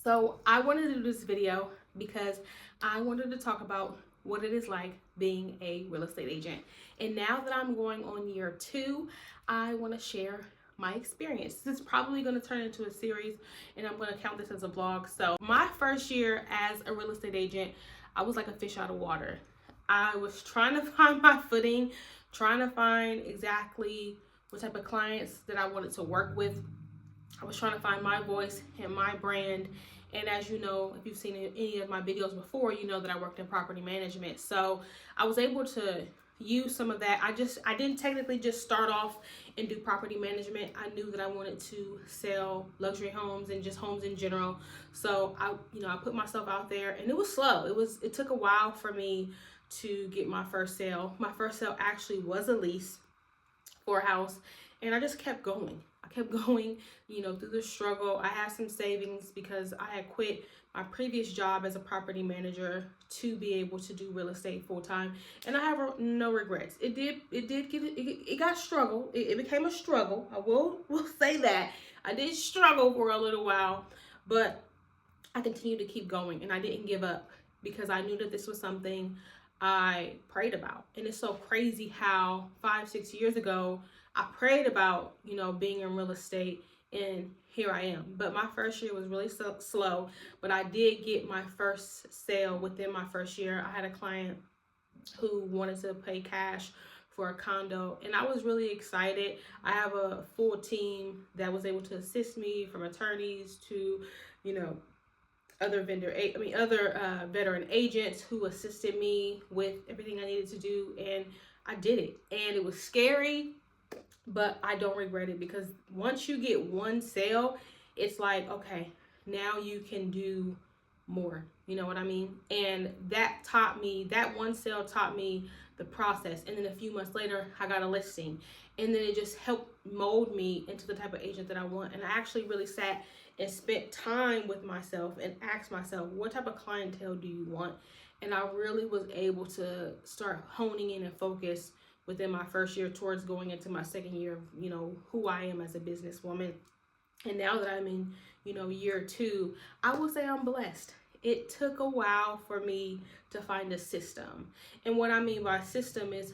So I wanted to do this video because I wanted to talk about what it is like being a real estate agent. And now that I'm going on year 2, I want to share my experience. This is probably going to turn into a series and I'm going to count this as a vlog. So my first year as a real estate agent, I was like a fish out of water. I was trying to find my footing, trying to find exactly what type of clients that I wanted to work with. I was trying to find my voice and my brand. And as you know, if you've seen any of my videos before, you know that I worked in property management. So I was able to use some of that. I didn't technically just start off and do property management. I knew that I wanted to sell luxury homes and just homes in general. So I put myself out there, and it was slow. It took a while for me to get my first sale. My first sale actually was a lease for a house, and I just kept going. I kept going, through the struggle. I had some savings because I had quit my previous job as a property manager to be able to do real estate full time, and I have no regrets. It got struggle. It became a struggle. I will say that I did struggle for a little while, but I continued to keep going, and I didn't give up because I knew that this was something I prayed about. And it's so crazy how 5-6 years ago I prayed about, being in real estate, and here I am. But my first year was really slow, but I did get my first sale within my first year. I had a client who wanted to pay cash for a condo, and I was really excited. I have a full team that was able to assist me, from attorneys to, other veteran agents who assisted me with everything I needed to do, and I did it. And it was scary, but I don't regret it, because once you get one sale, it's like, okay, now you can do more. You know what I mean? And that one sale taught me the process. And then a few months later, I got a listing. And then it just helped mold me into the type of agent that I want. And I actually really sat and spent time with myself and asked myself, what type of clientele do you want? And I really was able to start honing in and focus within my first year towards going into my second year of, who I am as a businesswoman. And now that I'm in, year 2, I will say I'm blessed. It took a while for me to find a system. And what I mean by system is,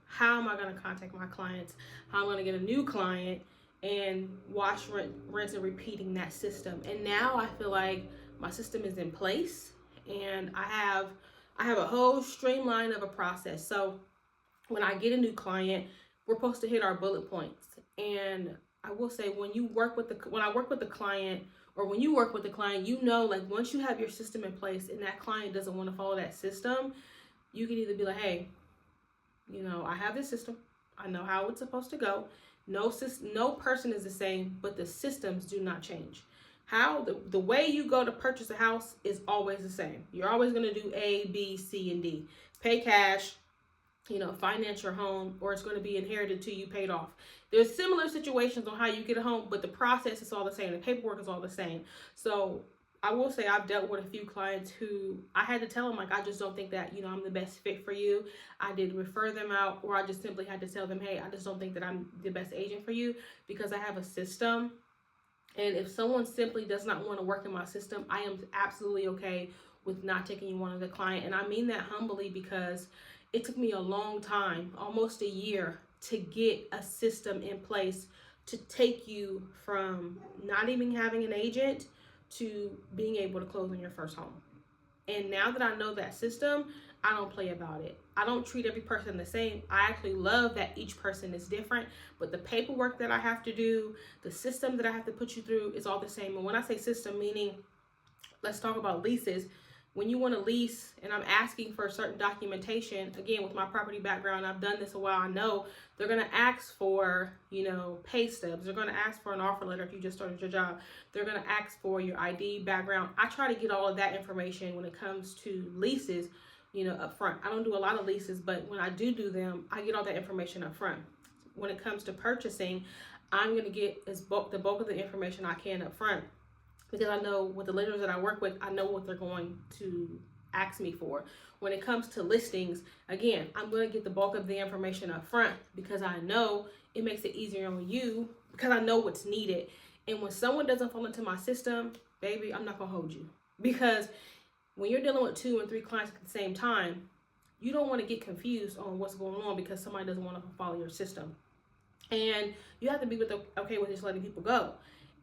how am I going to contact my clients? How I'm going to get a new client and watch, rinse, and repeating that system. And now I feel like my system is in place, and I have a whole streamline of a process. So when I get a new client, we're supposed to hit our bullet points. And I will say, when I work with the client, or when you work with the client, like, once you have your system in place and that client doesn't want to follow that system, you can either be like, hey, I have this system. I know how it's supposed to go. No person is the same, but the systems do not change. How the way you go to purchase a house is always the same. You're always going to do A, B, C, and D. Pay cash, finance your home, or it's going to be inherited to you, paid off. There's similar situations on how you get a home, but the process is all the same. The paperwork is all the same. So I will say I've dealt with a few clients who I had to tell them, like, I just don't think that, I'm the best fit for you. I did refer them out, or I just simply had to tell them, hey, I just don't think that I'm the best agent for you, because I have a system. And if someone simply does not want to work in my system, I am absolutely okay with not taking you on as a client. And I mean that humbly, because it took me a long time, almost a year, to get a system in place to take you from not even having an agent to being able to close on your first home. And now that I know that system, I don't play about it. I don't treat every person the same. I actually love that each person is different, but the paperwork that I have to do, the system that I have to put you through is all the same. And when I say system, meaning, let's talk about leases. When you want to lease and I'm asking for certain documentation, again, with my property background, I've done this a while, I know they're going to ask for, pay stubs. They're going to ask for an offer letter if you just started your job. They're going to ask for your ID, background. I try to get all of that information when it comes to leases, up front. I don't do a lot of leases, but when I do them, I get all that information up front. When it comes to purchasing, I'm going to get the bulk of the information I can up front, because I know with the lenders that I work with, I know what they're going to ask me for. When it comes to listings, again, I'm going to get the bulk of the information up front, because I know it makes it easier on you, because I know what's needed. And when someone doesn't fall into my system, baby, I'm not gonna hold you. Because when you're dealing with 2 and 3 clients at the same time, you don't want to get confused on what's going on because somebody doesn't want to follow your system. And you have to be okay with just letting people go.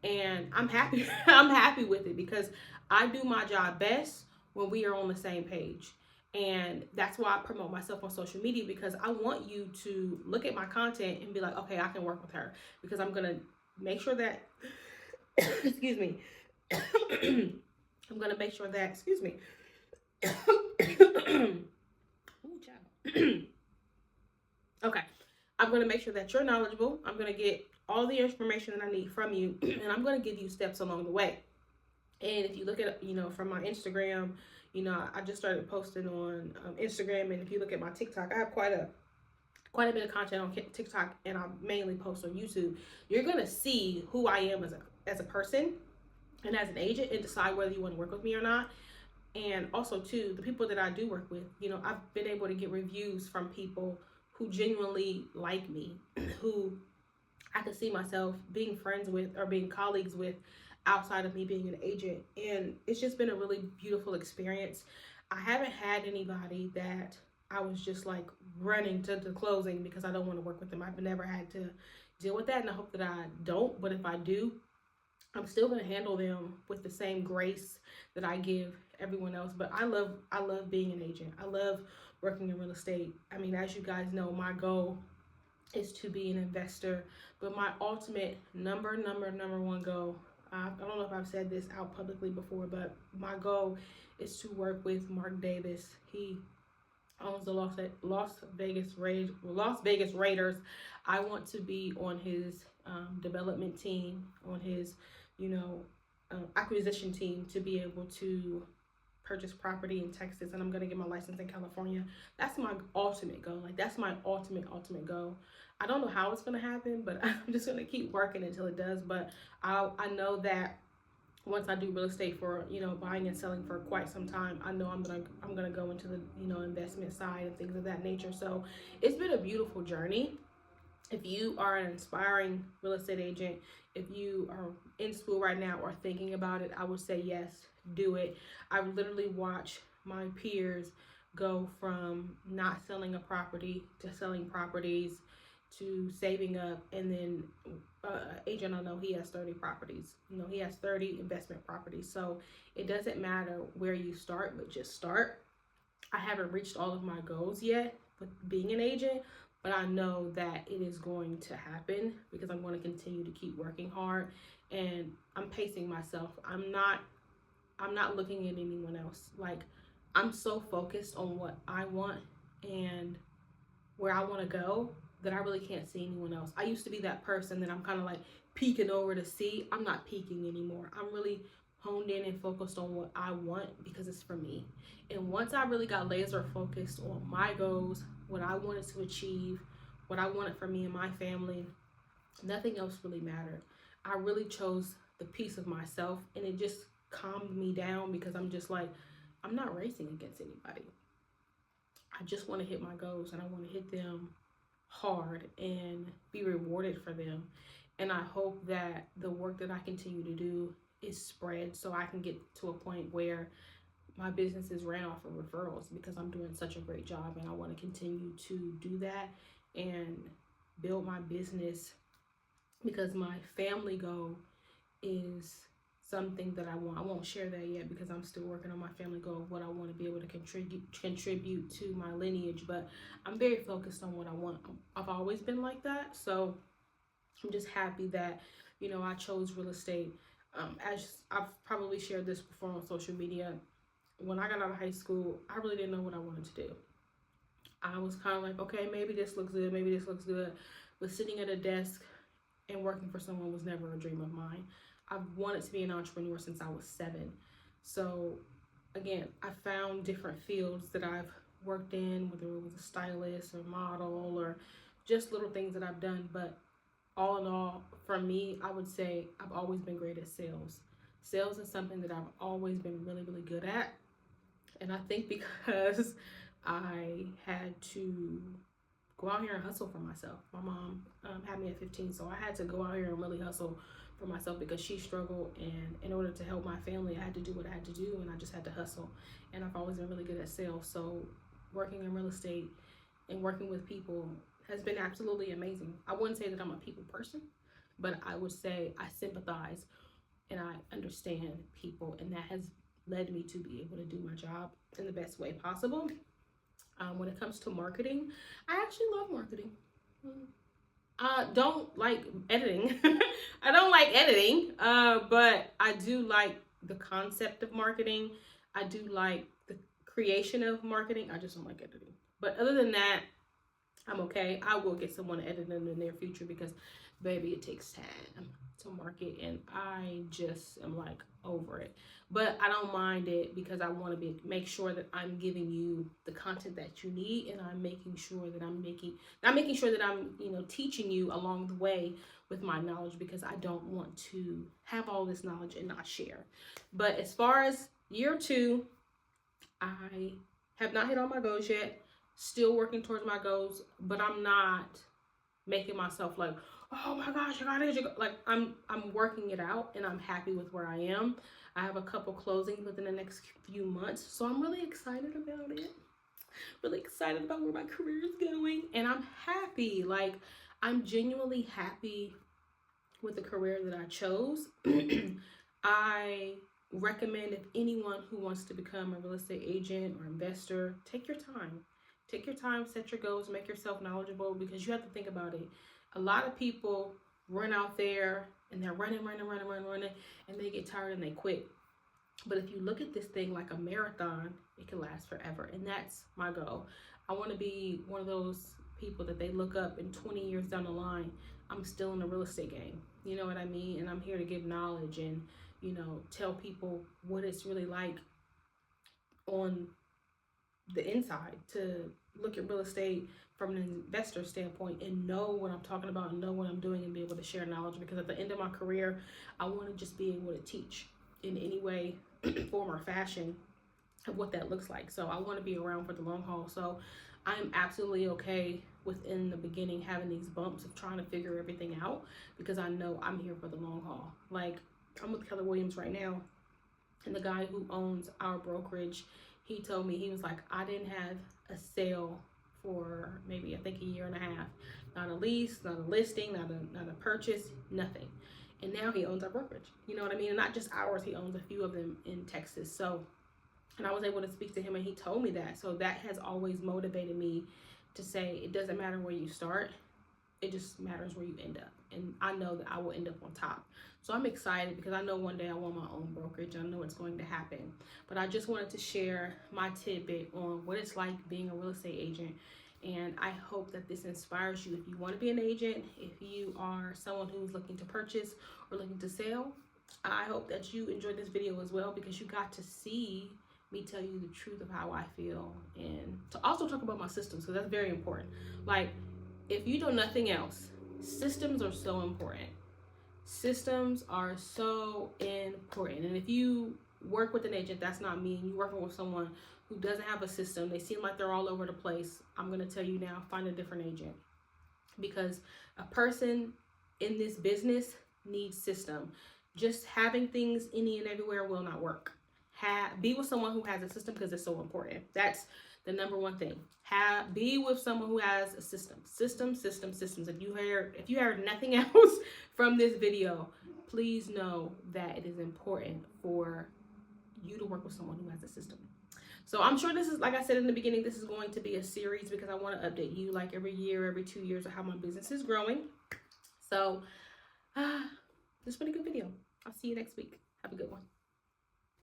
And I'm happy. I'm happy with it because I do my job best when we are on the same page. And that's why I promote myself on social media, because I want you to look at my content and be like, okay, I can work with her, because I'm going to make sure that, excuse me, I'm going to make sure that, excuse me, ooh, child. Okay. I'm going to make sure that you're knowledgeable. I'm going to get all the information that I need from you, and I'm going to give you steps along the way. And if you look at, from my Instagram, I just started posting on Instagram, and if you look at my TikTok, I have quite a bit of content on TikTok, and I mainly post on YouTube. You're going to see who I am as a person and as an agent, and decide whether you want to work with me or not. And also, too, the people that I do work with, I've been able to get reviews from people who genuinely like me, who I could see myself being friends with or being colleagues with outside of me being an agent. And it's just been a really beautiful experience. I haven't had anybody that I was just like running to the closing because I don't want to work with them. I've never had to deal with that, and I hope that I don't. But if I do, I'm still going to handle them with the same grace that I give everyone else. But I love being an agent. I love working in real estate. I mean, as you guys know, my goal is to be an investor, but my ultimate number one goal, I don't know if I've said this out publicly before, but my goal is to work with Mark Davis. He owns the Las Vegas Raiders. I want to be on his development team, on his acquisition team, to be able to purchase property in Texas, and I'm going to get my license in California. That's my ultimate goal. Like, that's my ultimate goal. I don't know how it's going to happen, but I'm just going to keep working until it does. But I know that once I do real estate for, buying and selling for quite some time, I know I'm going to go into the, investment side and things of that nature. So it's been a beautiful journey. If you are an aspiring real estate agent, if you are in school right now or thinking about it, I would say yes, do it. I've literally watched my peers go from not selling a property to selling properties to saving up, and then agent, I know he has 30 properties. He has 30 investment properties. So it doesn't matter where you start, but just start. I haven't reached all of my goals yet with being an agent, but I know that it is going to happen because I'm going to continue to keep working hard, and I'm pacing myself. I'm not looking at anyone else. Like, I'm so focused on what I want and where I want to go that I really can't see anyone else. I used to be that person that I'm kind of like peeking over to see. I'm not peeking anymore. I'm really honed in and focused on what I want because it's for me. And once I really got laser focused on my goals, what I wanted to achieve, what I wanted for me and my family, nothing else really mattered. I really chose the peace of myself, and it just calmed me down because I'm just like, I'm not racing against anybody. I just want to hit my goals, and I want to hit them hard and be rewarded for them. And I hope that the work that I continue to do is spread so I can get to a point where my business is ran off of referrals, because I'm doing such a great job, and I want to continue to do that and build my business, because my family goal is something that I want. I won't share that yet because I'm still working on my family goal of what I want to be able to contribute to my lineage, but I'm very focused on what I want. I've always been like that, so I'm just happy that, I chose real estate. As I've probably shared this before on social media, when I got out of high school, I really didn't know what I wanted to do. I was kind of like, okay, maybe this looks good, maybe this looks good, but sitting at a desk and working for someone was never a dream of mine. I've wanted to be an entrepreneur since I was 7. So again, I found different fields that I've worked in, whether it was a stylist or model or just little things that I've done. But all in all, for me, I would say I've always been great at sales. Sales is something that I've always been really, really good at. And I think because I had to go out here and hustle for myself. My mom had me at 15, so I had to go out here and really hustle for myself because she struggled, and in order to help my family, I had to do what I had to do, and I just had to hustle. And I've always been really good at sales, so working in real estate and working with people has been absolutely amazing. I wouldn't say that I'm a people person, but I would say I sympathize and I understand people, and that has led me to be able to do my job in the best way possible. When it comes to marketing, I actually love marketing. I don't like editing. I don't like editing, but I do like the concept of marketing. I do like the creation of marketing. I just don't like editing. But other than that, I'm okay. I will get someone to edit in the near future because, baby, it takes time to market, and I just am like over it. But I don't mind it because I want to make sure that I'm giving you the content that you need, and I'm making sure that I'm teaching you along the way with my knowledge, because I don't want to have all this knowledge and not share. But as far as year 2, I have not hit all my goals yet. Still working towards my goals, but I'm not making myself like, oh my gosh, I gotta hit your goal. Like I'm working it out, and I'm happy with where I am. I have a couple closings within the next few months, so I'm really excited about it. Really excited about where my career is going, and I'm happy. Like I'm genuinely happy with the career that I chose. I recommend, if anyone who wants to become a real estate agent or investor, take your time. Take your time, set your goals, make yourself knowledgeable, because you have to think about it. A lot of people run out there and they're running, and they get tired and they quit. But if you look at this thing like a marathon, it can last forever. And that's my goal. I want to be one of those people that they look up and 20 years down the line, I'm still in the real estate game. You know what I mean? And I'm here to give knowledge and, tell people what it's really like on the inside, to look at real estate from an investor standpoint and know what I'm talking about and know what I'm doing and be able to share knowledge, because at the end of my career, I want to just be able to teach in any way, form, or fashion of what that looks like. So I want to be around for the long haul. So I'm absolutely okay within the beginning having these bumps of trying to figure everything out, because I know I'm here for the long haul. Like I'm with Keller Williams right now, and the guy who owns our brokerage, he told me, he was like, I didn't have a sale for maybe, I think, a year and a half. Not a lease, not a listing, not a purchase, nothing. And now he owns our brokerage. You know what I mean? And not just ours, he owns a few of them in Texas. So, and I was able to speak to him, and he told me that. So that has always motivated me to say, it doesn't matter where you start. It just matters where you end up. And I know that I will end up on top. So I'm excited because I know one day I want my own brokerage. I know it's going to happen. But I just wanted to share my tidbit on what it's like being a real estate agent. And I hope that this inspires you. If you want to be an agent, if you are someone who's looking to purchase or looking to sell, I hope that you enjoyed this video as well, because you got to see me tell you the truth of how I feel, and to also talk about my systems, because that's very important. Like, if you know nothing else, systems are so important. Systems are so important. And if you work with an agent, that's not me, and you're working with someone who doesn't have a system, they seem like they're all over the place, I'm going to tell you now, find a different agent. Because a person in this business needs system. Just having things any and everywhere will not work. Be with someone who has a system, because it's so important. That's the number one thing. Be with someone who has a system. Systems. If you heard nothing else from this video, please know that it is important for you to work with someone who has a system. So I'm sure this is, like I said in the beginning, this is going to be a series, because I want to update you like every year, every 2 years, of how my business is growing. So this has been a good video. I'll see you next week. Have a good one.